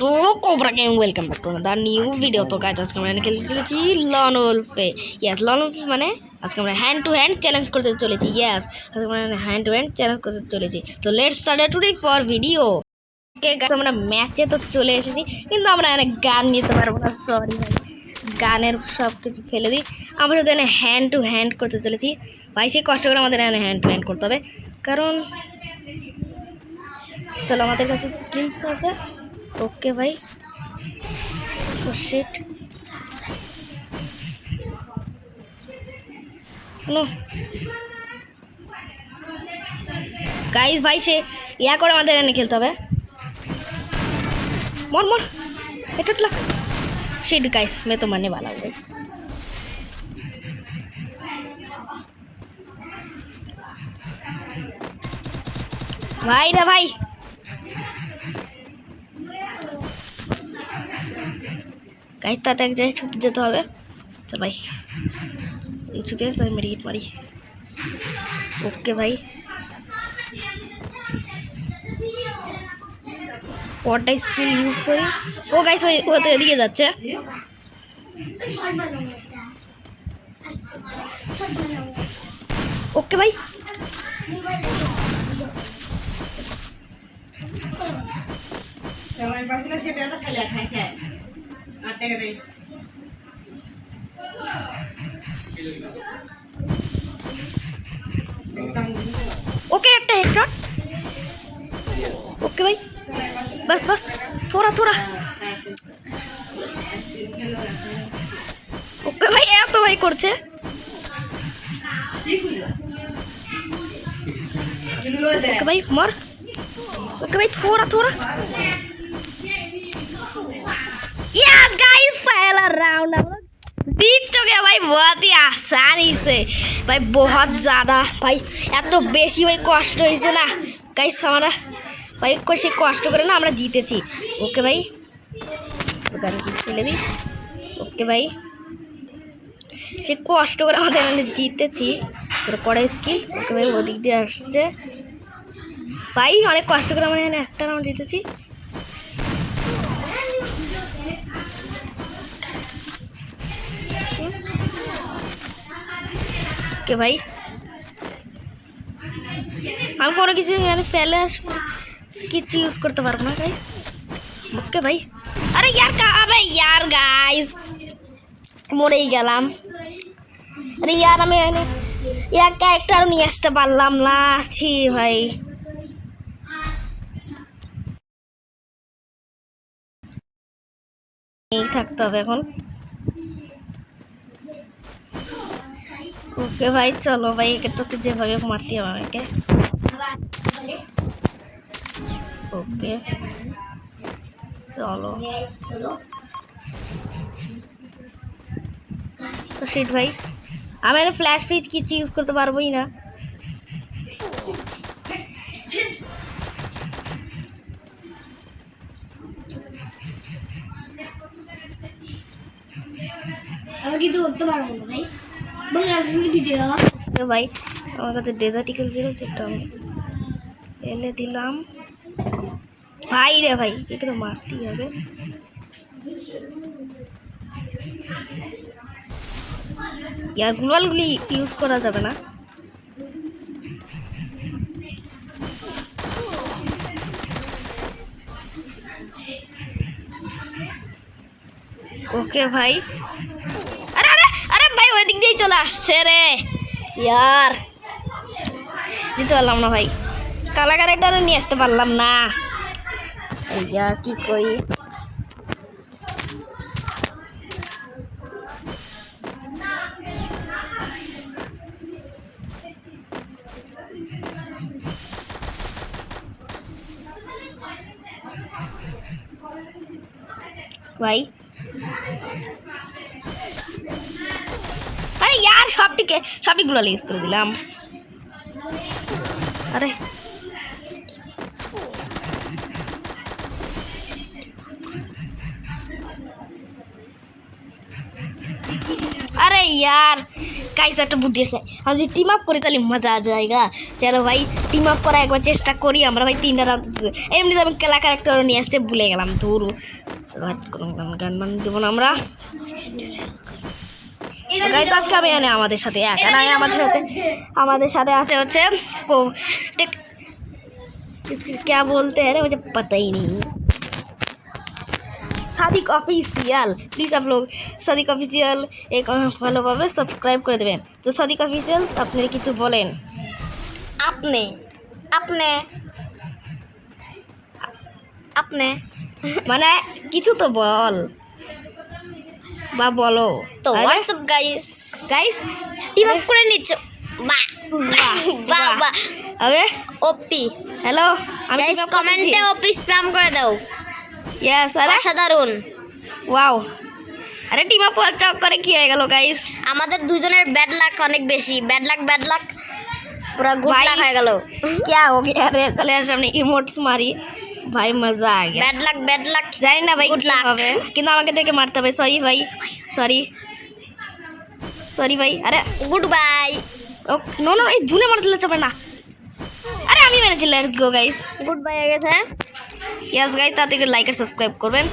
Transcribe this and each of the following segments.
तो cobra game welcome back to another new video. তো guys আজকে আমরা খেলতে চলেছি লন ওলফে। ইয়েস, লন ওলফে মানে আজকে আমরা হ্যান্ড টু হ্যান্ড চ্যালেঞ্জ করতে চলেছি। ইয়েস, আজকে আমরা হ্যান্ড টু হ্যান্ড চ্যালেঞ্জ করতে চলেছি। তো let's start today for video. Okay guys, আমরা ম্যাচে তো চলে এসেছি, কিন্তু আমরা এখানে গান নিতে পারবো না, সরি ভাই। গানের সব কিছু ফেলে দিই, আমরা যদি এখানে হ্যান্ড টু হ্যান্ড করতে চলেছি ভাই, সেই কষ্ট করে আমাদের এখানে হ্যান্ড টু হ্যান্ড করতে হবে, কারণ চলো আমাদের কাছে স্কিলস আছে। ওকে ভাই, শিট নো গাইস, ভাই সে ইয়া করে আমাদের এনে খেলতে হবে। মর মর, এটা लग शिट गाइस, मैं तो मरने वाला हूँ भाई रे भाई। गाइस ताते एक जगह छुप যেতে হবে। चल भाई এই ছুপে তো মেরে হিট মারি। ওকে ভাই, ওটা স্কিল ইউজ করি। ও গাইস ভাই, ও তো এদিকে যাচ্ছে। ওকে ভাই, ओके একটা হেডশট। ओके भाई, बस बस थोड़ा थोड़ा। ओके भाई, এত ভাই করছে। ओके भाई मर। ओके भाई थोड़ा थोड़ा। यस गाइस, पहला राउंड हम लोग जीत चुके हैं भाई, बहुत ही आसानी से भाई, बहुत ज़्यादा भाई। এত বেশি ভাই কষ্ট হয়েছে না গাইস আমরা ভাই, সে কষ্ট করে না আমরা জিতেছি। ওকে ভাই, গান ফেলে দিই। ওকে ভাই, সে কষ্ট করে আমাদের এখানে জিতেছি। পরে স্কিল। ওকে ভাই, ওদিক দিয়ে আসছে ভাই, অনেক কষ্ট করে আমরা এখানে একটা রাউন্ড জিতেছি। ওকে ভাই, আমি কোনো কিছু এখানে ফেলে আসবো, কিছু ইউজ করতে পারবো না গাইস। ওকে ভাই, আরে यार আবে यार গাইস, মরেই গেলাম। আরে यार আমি এখানে এক ক্যারেক্টার নিয়ে আসতে পারলাম না। ছি ভাই, এই থাকতে হবে এখন। ওকে ভাই চলো ভাই, একে তোকে যেভাবে মারতে হবে আমাকে। ওকে চলো তো শিট ভাই, আমি এখানে ফ্ল্যাশ ফ্রিজ কিছু ইউজ করতে পারবোই না। আমি কিন্তু করতে পারবো না ভাই। ভাই আমার কাছে ডেজার্টিক্যাল ছিল, যেটা আমি এনে দিলাম ভাই। রে ভাই, একে তো মারতেই হবে। ইয়ার গ্লোবালগুলি ইউজ করা যাবে না। ওকে ভাই, আরে আরে আরে ভাই, ওই দিক দিয়েই চলে আসছে রে। ইয়ার দিতে পারলাম না ভাই, কালা ক্যারেক্টারও নিয়ে আসতে পারলাম না। ইয়ার কি করি। ভাই আরে यार, সবটিগুলো ইউজ করে দিলাম। আরে আরে यार গাইস একটা বুদ্ধি আছে, আমি যদি টিম আপ করি তাহলে মজা জায়গা। চলো ভাই টিম আপ করা একবার চেষ্টা করি আমরা ভাই। 3টা রাউন্ড এমনিতে আমি খেলা ক্যারেক্টারও নিয়ে আসতে ভুলে গেলাম, ধরু গান মান দেবো না আমরা। গাইস আজকে আমি এনে আমাদের সাথে আমাদের সাথে আছে হচ্ছে क्या बोलते हैं मुझे पता ही नहीं, সাদিক অফিসিয়াল। প্লিজ आप लोग সাদিক অফিসিয়াল एक ভালোভাবে সাবস্ক্রাইব করে দেবেন। তো সাদিক অফিসিয়াল আপনি কিছু বলেন। আপনি আপনি আপনি মানে কিছু তো বল বা বলো। তো WhatsApp guys guys team up করে নিচ্ছ, বাহ বাহ বাহ। আবে ওপি হ্যালো, আমি গাইস কমেন্টে ওপি স্প্যাম করে দাও। ইয়েস আরে অসাধারণ, ওয়াও। আরে টিম আপ করে কি হয়ে গেল গাইস? আমাদের দুজনের ব্যাড লাক অনেক বেশি, ব্যাড লাক পুরো গুড লাক হয়ে গেল। क्या हो गया रे? चले सामने इमोट्स मारी भाई, मजा आ गया। ব্যাড লাক জানি না ভাই Good কি luck. হবে, কিন্তু আমাকে দেখে মারতে হবে। সরি ভাই, সরি ভাই। আরে গুড বাই। ও নো নো, এই জুনে মারতে চলবে না। আরে আমি মেরেছি। Let's go guys, good bye হয়ে গেছে। ইয়েস গাইস, তাতে লাইক আর সাবস্ক্রাইব করবেন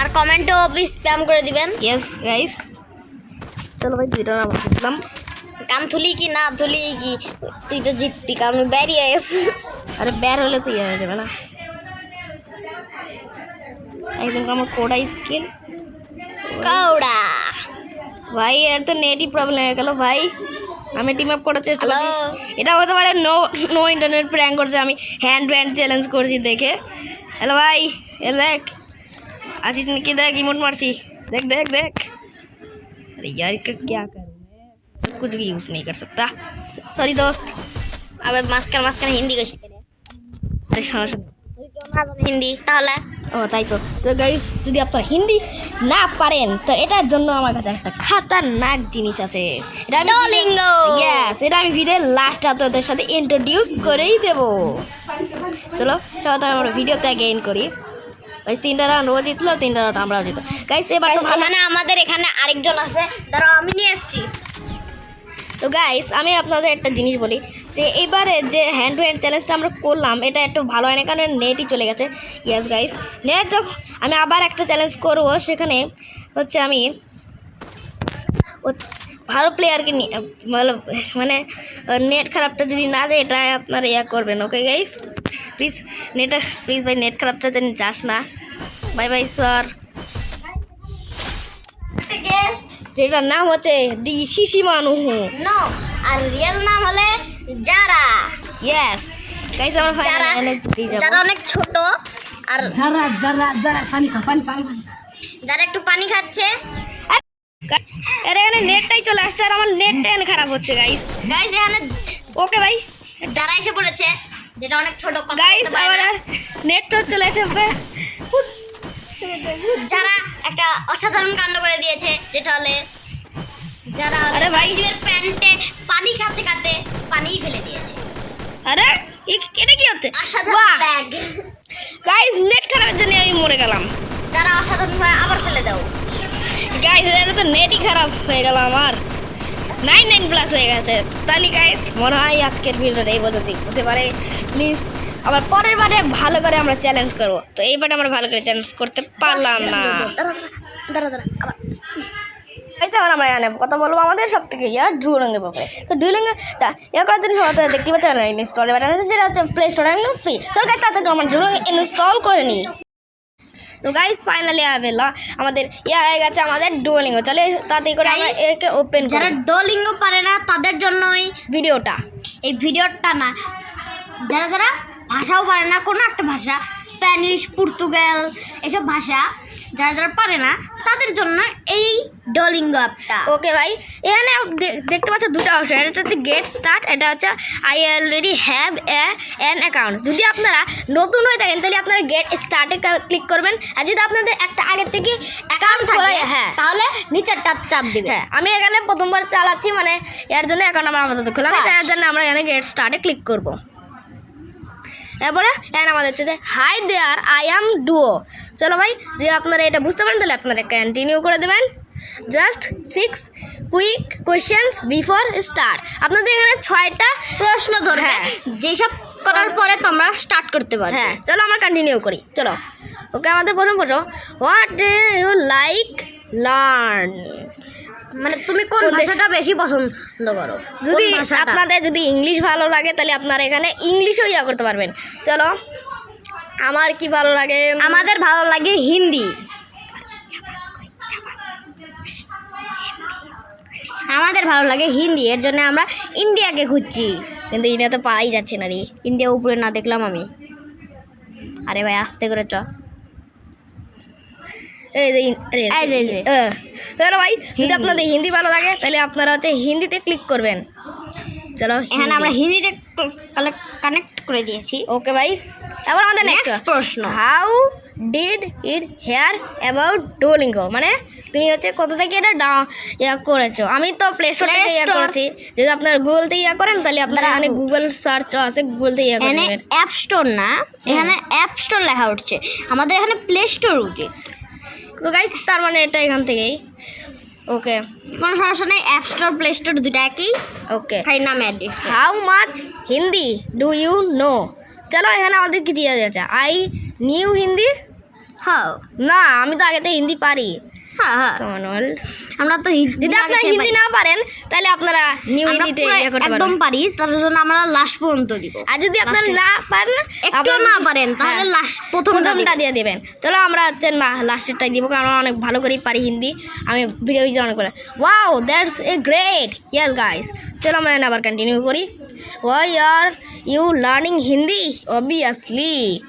আর কমেন্টে ওপি স্প্যাম করে দিবেন। ইয়েস গাইস, চলো ভাই 2টা নাম দিলাম। কান থুলি কি না থুলি কি, তুই তো জিতবি কারণ বেরিয়ে গেছে। আরে বের হলে তো ইয়ে হয়ে যাবে না। একদম আমার কোডা স্কিল কৌড়া ভাই, এর তো নেটই প্রবলেম হয়ে গেল ভাই। আমি টিম আপ করার চেষ্টা করছি। Hello? এটা হতে পারে নো ইন্টারনেট প্র্যাঙ্ক করছে, আমি হ্যান্ড চ্যালেঞ্জ করছি দেখে। হ্যালো ভাই, এ দেখ আছিস নাকি? দেখ ইমোট মারছি, देख देख देख। अरे यार क्या करूँ मैं, कुछ भी यूज़ नहीं कर सकता। सॉरी दोस्त। আবে মাঝখানে হিন্দি কইছিস কেন? अरे সমস্যা নেই। তুই কেউ না জানিস হিন্দি তাহলে? ও তাই তো। তো গাইস যদি আপনারা হিন্দি না পারেন তো এটার জন্য আমার কাছে একটা খাতারনাক জিনিস আছে। এটা আমি Duolingo! ইয়েস, এটা আমি ভিডিওর লাস্টে আপনাদের সাথে ইন্ট্রোডিউস করেই দেবো। চলো সবাই আমরা ভিডিওতে অ্যাগেইন করি। গাইস 3টা রাউন্ড ও জিতলো, 3টা রাউন্ড আমরাও জিতলো। গাইস এবার তো ভালো। মানে আমাদের এখানে আরেকজন আছে, দাঁড়াও আমি নিয়ে এসেছি। তো গাইস আমি আপনাদের একটা জিনিস বলি যে এবারে যে হ্যান্ড টু হ্যান্ড চ্যালেঞ্জটা আমরা করলাম এটা একটু ভালো হয় না, কারণ নেটই চলে গেছে। ইয়েস গাইস, নেট যখন আমি আবার একটা চ্যালেঞ্জ করবো সেখানে হচ্ছে আমি ভালো প্লেয়ারকে নিয়ে মানে নেট খারাপটা যদি না যায় এটা আপনারা ইয়া করবেন। ওকে গাইস প্লিজ প্লিজ ভাই নেট খারাপটা যেন যাস না। Bye bye sir. গেস্ট যেটার নাম হচ্ছে দি শিশি মানু। নো, আর রিয়েল নাম হলে যারা। ইয়েস গাইস, আমরা যারা যারা অনেক ছোট আর যারা পানি খা পানি পানি যারা একটু পানি খাচ্ছে। এর এখানে নেটটাই চলে আসছে আর আমার নেটটা এখানে খারাপ হচ্ছে গাইস। গাইস এখানে ওকে ভাই, যারা এসে পড়েছে যেটা অনেক ছোট কথা গাইস বলতে পারে আমার না। নেটটা চলে আসবে। যারা একটা অসাধারণ কাণ্ড করে দিয়েছে যেটা হলে যারা আরে ভাই। নিজের প্যান্টে পানি খেতে খেতে পানিই ফেলে দিয়েছে। আরে এটা কি হচ্ছে? অসাধারণ বাহ ব্যাগ। গাইস, নেট খারাপের জন্য আমি মরে গেলাম। যারা অসাধারণ ভাবে আবার ফেলে দাও। গাইস এটা তো নেটই খারাপ হয়ে গেল আমার, 99+ হয়ে গেছে। তাহলে গাইস মনে হয় আজকের ভিডিওটা এই পর্যন্তই হতে পারে। প্লিজ আবার পরের বারে ভালো করে আমরা চ্যালেঞ্জ করবো। তো এইবারে আমরা ভালো করে চ্যালেঞ্জ করতে পারলাম না। দাঁড়া আবার এই তো এখন আমরা এখানে কথা বলবো আমাদের সব থেকে ডুয়োলিঙ্গোর ব্যাপারে। তো ডুয়োলিঙ্গোটা ইয়ে করার জন্য সবাই দেখতে পাচ্ছেন ইনস্টল বাটন আছে, যেটা হচ্ছে প্লে স্টোরে একদম ফ্রি। চল গাইস তাড়াতাড়ি আমরা ডুয়োলিঙ্গো ইনস্টল করে নিই। তো গাইস ফাইনালি আমাদের হয়ে গেছে আমাদের ডুয়োলিঙ্গো। চলে তাড়াতাড়ি করে আমরা একে ওপেন করি। যারা ডুয়োলিঙ্গো পারে না তাদের জন্যই ভিডিওটা এই ভিডিওটা না। যারা যারা ভাষাও পারে না, কোনো একটা ভাষা, স্প্যানিশ, পর্তুগাল এসব ভাষা যারা যারা পারে না তাদের জন্য এই ডুয়োলিঙ্গো অ্যাপটা। ওকে ভাই, এখানে দেখতে পাচ্ছ 2টা অপশন। এটা হচ্ছে গেট স্টার্ট, এটা হচ্ছে I already have an account. যদি আপনারা নতুন হয়ে থাকেন তাহলে আপনারা গেট স্টার্টে ক্লিক করবেন। আর যদি আপনাদের একটা আগে থেকে অ্যাকাউন্ট থাকে হ্যাঁ তাহলে নিচের চাপ দিবে। হ্যাঁ আমি এখানে প্রথমবার চালাচ্ছি, মানে এর জন্য অ্যাকাউন্ট আমার আপাতত খোলা নেই, তার জন্য আমরা এখানে গেট স্টার্টে ক্লিক করবো। এরপরে এখানে আমাদের হচ্ছে hi there I am Duo. চলো ভাই, যদি আপনারা এটা বুঝতে পারেন তাহলে আপনারা কন্টিনিউ করে দেবেন। Just 6 quick questions before start. আপনাদের এখানে 6টা প্রশ্ন ধরবে, হ্যাঁ। যেসব করার পরে তোমরা স্টার্ট করতে পারবে। হ্যাঁ, চলো আমরা কন্টিনিউ করি। চলো, ওকে, আমাদের প্রথম প্রশ্ন, what do you like learn? মানে তুমি কোন কোন দেশ- ভাষাটা বেশি পছন্দ করো? যদি কোন ভাষাটা? আপনাদের যদি ইংলিশ ভালো লাগে তাহলে আপনারা এখানে ইংলিশও ইয়া করতে পারবেন। চলো, আমার কি ভালো লাগে, আমাদের ভালো লাগে হিন্দি। আমাদের ভালো লাগে হিন্দি, এর জন্য আমরা ইন্ডিয়াকে খুঁজছি। কিন্তু ইন্ডিয়াতে পাই যাচ্ছে না রে। ইন্ডিয়া উপরে না দেখলাম আমি। আরে ভাই আস্তে করে চ। এই যে এই যে। চলো ভাই, যদি হিন্দি। আপনাদের হিন্দি ভালো লাগে তাহলে আপনারা হচ্ছে হিন্দিতে ক্লিক করবেন। চলো, এখানে আমরা হিন্দিতে কানেক্ট করে দিয়েছি। ওকে ভাই, এবার আমাদের নেক্সট নেক্সট প্রশ্ন, how did it here about Duolingo? মানে তুমি হচ্ছে কোথা থেকে এটা ইয়া করেছো? আমি তো প্লে স্টোর Play থেকে ইয়া Store। করেছি। যদি আপনার গুগলতে ইয়া করেন তাহলে আপনারা এখানে দাঁড়াও। গুগল সার্চ আছে, গুগলতে ইয়া এখানে করবেন। অ্যাপ স্টোর না, এখানে অ্যাপ স্টোর লেখা উঠছে, আমাদের এখানে প্লে স্টোর উচিত। তো গাইস, তার মানে এটা এখান থেকেই। ওকে কোনো সমস্যা নেই, অ্যাপ স্টোর প্লে স্টোর দুটো একই, ওকে। খাই নামে অ্যাডিস। How much Hindi do you know? চলো, এখানে আমাদের কি দিয়ে যাচ্ছে, আই নিউ হিন্দি। হ্যাঁ না, আমি তো আগে থেকে হিন্দি পারি। হ্যাঁ হ্যাঁ, আমরা তো যদি আপনারা হিন্দি না পারেন তাহলে আপনারা নিউ হিন্দিতে ইয়ে করতে একদম পারবেন। পারি, তার জন্য আমরা লাস্ট পর্যন্ত দিব। আর যদি আপনারা Last এ। না পারেন, একটু আপনারা না যদি- পারেন তাহলে হ্যাঁ, লাস্ট প্রথমটা প্রথমটা দিয়ে দেবেন। চলো, আমরা হচ্ছে না লাস্টেরটাই দিব, কারণ আমরা অনেক ভালো করেই পারি হিন্দি। আমি ভিডিও অনেক করে। Wow, that's a great. Yes guys, চলো আমরা আবার কন্টিনিউ করি। Why are you learning Hindi? Obviously,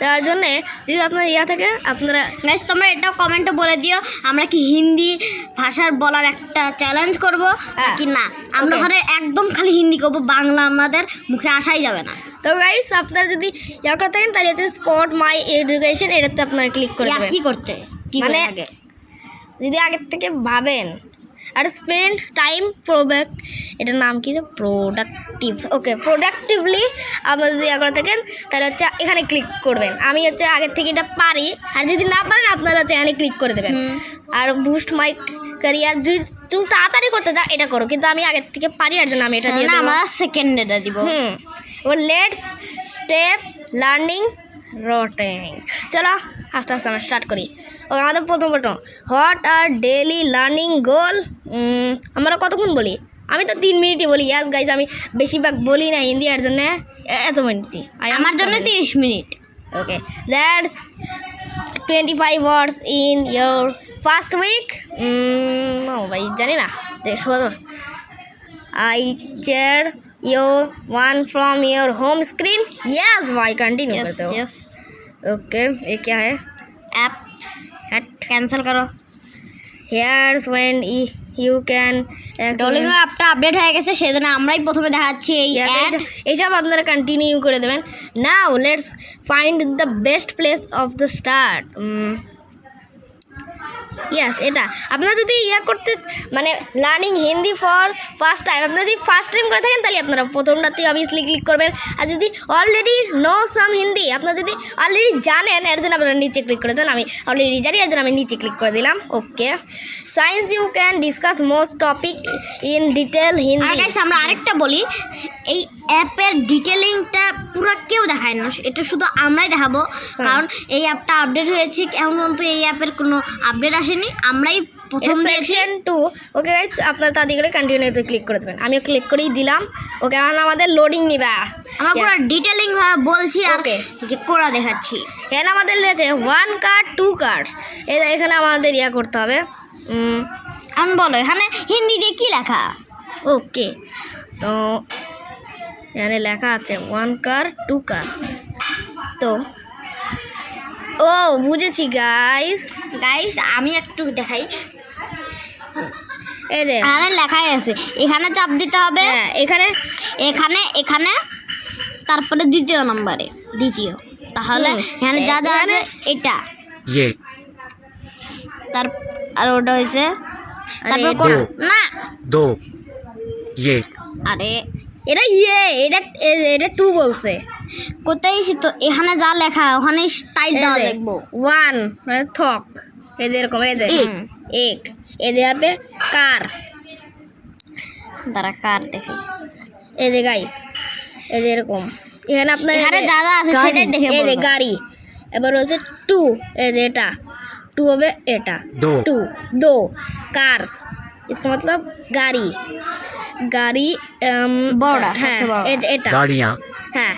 তার জন্যে যদি আপনার ইয়া থাকে আপনারা গাইস তোমরা এটাও কমেন্টে বলে দিও, আমরা কি হিন্দি ভাষার বলার একটা চ্যালেঞ্জ করব হ্যাঁ। কি না। আমরা Okay. ওখানে একদম খালি হিন্দি করবো, বাংলা আমাদের মুখে আসাই যাবে না। তো গাইস, আপনারা যদি ইয়া করে থাকেন তাহলে হচ্ছে স্পট মাই এডুকেশন, এটাতে আপনারা ক্লিক করে ইয়া দেবেন। কি করতে কি মানে আগে যদি আগের থেকে ভাবেন, আর স্পেন্ড টাইম প্রোডাক্ট, এটার নাম কি, প্রোডাক্টিভ। ওকে, প্রোডাক্টিভলি আপনারা যদি ইয়া করে থাকেন তাহলে হচ্ছে এখানে ক্লিক করবেন। আমি হচ্ছে আগের থেকে এটা পারি, আর যদি না পারেন আপনারা হচ্ছে এখানে ক্লিক করে দেবেন। আর বুস্ট মাই ক্যারিয়ার, যদি তুমি তাড়াতাড়ি করতে চাও এটা করো, কিন্তু আমি আগের থেকে পারি, আর জন্য আমি এটা দিয়ে না দেবো। আমরা সেকেন্ড এটা দিব। এবার লেটস স্টেপ লার্নিং রোটিং। চলো আস্তে আস্তে আমরা স্টার্ট করি। ওকে, আমাদের প্রথম হোয়াট আর ডেইলি লার্নিং গোল? আমরা কতক্ষণ বলি? আমি তো 3 মিনিটই বলি। ইয়াস গাইজ, আমি বেশিরভাগ বলি না হিন্দি, আর জন্য এত মিনিটই। আমার জন্য 30 minute. Okay, that's 25 words in your first week. No ভাই, জানি না, দেখো তো। I share your one from your home screen. Yes भाई, कंटिन्यू करते हो। यस ओके, ये क्या है? ऐप कैंसिल करो। Here's when you can Duolingo অ্যাপটা আপডেট হয়ে গেছে, সেজন্য আমরাই প্রথমে দেখাচ্ছি এই অ্যাড। এইসব আপনারা কন্টিনিউ করে দেবেন। Now let's find the best place of the start. Yes, এটা আপনারা যদি ইয়া করতে মানে learning Hindi for first time, আপনারা যদি ফার্স্ট টাইম করে থাকেন তাহলে আপনারা প্রথমটাতে অবভিয়াসলি ক্লিক করবেন। আর যদি অলরেডি নো সাম হিন্দি, আপনারা যদি অলরেডি জানেন, এর জন্য আপনারা নিচে ক্লিক করে দেন। আমি অলরেডি জানি, এর জন্য আমি নিচে ক্লিক করে দিলাম। Okay, science you can discuss most topic in detail আর হিন্দি। গাইস আমরা আরেকটা বলি, এই অ্যাপের ডিটেলিংটা পুরো কেউ দেখায় না, এটা শুধু আমরাই দেখাবো, কারণ এই অ্যাপটা আপডেট হয়েছে। এখন পর্যন্ত এই অ্যাপের কোনো আপডেট আসেনি, আমরাই প্রথম দিয়েছি। সেকশন 2। ওকে গাইস, আপনারা তাড়াতাড়ি করে কন্টিনিউতে ক্লিক করে দেবেন। আমিও ক্লিক করেই দিলাম। ওকে, এখন আমাদের লোডিং নিবা। আমরা পুরো ডিটেলিং ভাবে বলছি আর Okay. যে কোড়া দেখাচ্ছি। এখানে আমাদের রয়েছে 1 কার্ড 2 কার্ডস। এখানে আমাদের ইয়া করতে হবে। এখন বলো এখানে হিন্দি দিয়ে কি লেখা? ওকে, তো এখানে লেখা আছে 1 কার 2 কার। তো ও বুঝেছি গাইস। গাইস আমি একটু দেখাই, এই যে এখানে লেখাই আছে, এখানে চাপ দিতে হবে। হ্যাঁ, এখানে এখানে এখানে তারপরে দ্বিতীয় নম্বরে দ্বিতীয়, তাহলে এখানে যা যা আছে এটা ये তার আর ওটা হয়েছে তারপর এটা। কোন- না 2 ये আরে এটা এটা 2 বলছে। কোথায় তো এখানে যা লেখা ওখানে স্টাইল দেওয়া দেখবো। 1 মানে থক, এই যে এরকম, এই যে এক। এক। এই যে হবে কার, দাঁড়া কার দেখে, এই যে গাইস এই যে এরকম এখানে আপনার এখানে যা যা আছে সেটাই দেখে এই যে বলবো। গাড়ি, এবার হচ্ছে টু, এই যে এটা टू হবে এটা दो टू दो कार्स, इसका मतलब गाड़ी, गाड़ी বড়টা, হ্যাঁ সবচেয়ে বড়। এটা गाड़ियाँ হ্যাঁ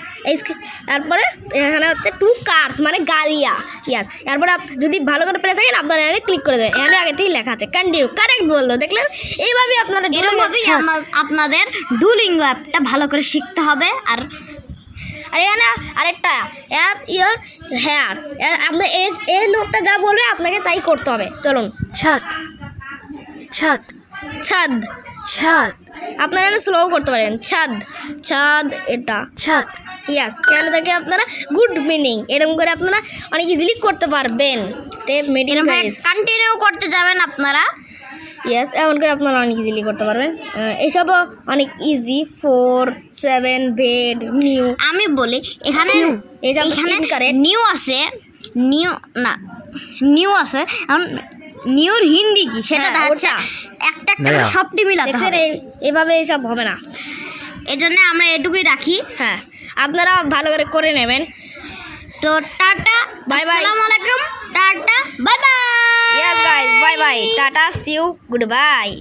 তারপরে এখানে হচ্ছে টু কার্স মানে গাড়িয়া, ইয়াস। তারপরে যদি ভালো করে পেরে থাকেন আপনারা এখানে ক্লিক করে দেবেন, এখানে আগে থেকেই লেখা আছে কন্টিনিউ, কারেক্ট বললো, দেখলেন? এইভাবে আপনারা এরকমভাবেই আপনাদের ডুলিঙ্গো অ্যাপটা ভালো করে শিখতে হবে। আর আর এখানে আরেকটা অ্যাপ ইয়ার হেয়ার, আপনার এই লোকটা যা বলবে আপনাকে তাই করতে হবে। চলুন छत छत ছাদ, छत আপনারা এটা স্লো করতে পারেন, ছাদ ছাদ এটা छत ইয়াস। কেন থেকে আপনারা গুড মিনিং এরকম করে আপনারা অনেক ইজিলি করতে পারবেন। টেপ মিডিং গাইস কন্টিনিউ করতে যাবেন আপনারা। ইয়াস, এমন করে আপনারা অনেক ইজিলি করতে পারবেন। এইসবও অনেক ইজি, 4 7 বেড নিউ। আমি বলি এখানে এইসব এখানে incorrect। নিউ আছে, নিউ না নিউ আছে। এখন নিউর হিন্দি কি সেটা হ্যাঁ, দেখাচ্ছে, ওটা। একটা একটা নয়া। সবটি মিলাতে দেখছেন হবে। এভাবে এইসব হবে না। এই জন্য আমরা এটুকুই রাখি। হ্যাঁ, আপনারা ভালো করে নেবেন। তো টাটা, Bye bye. আসসালামু আলাইকুম, tata, bye bye. Yes guys, bye bye, tata, see you, goodbye.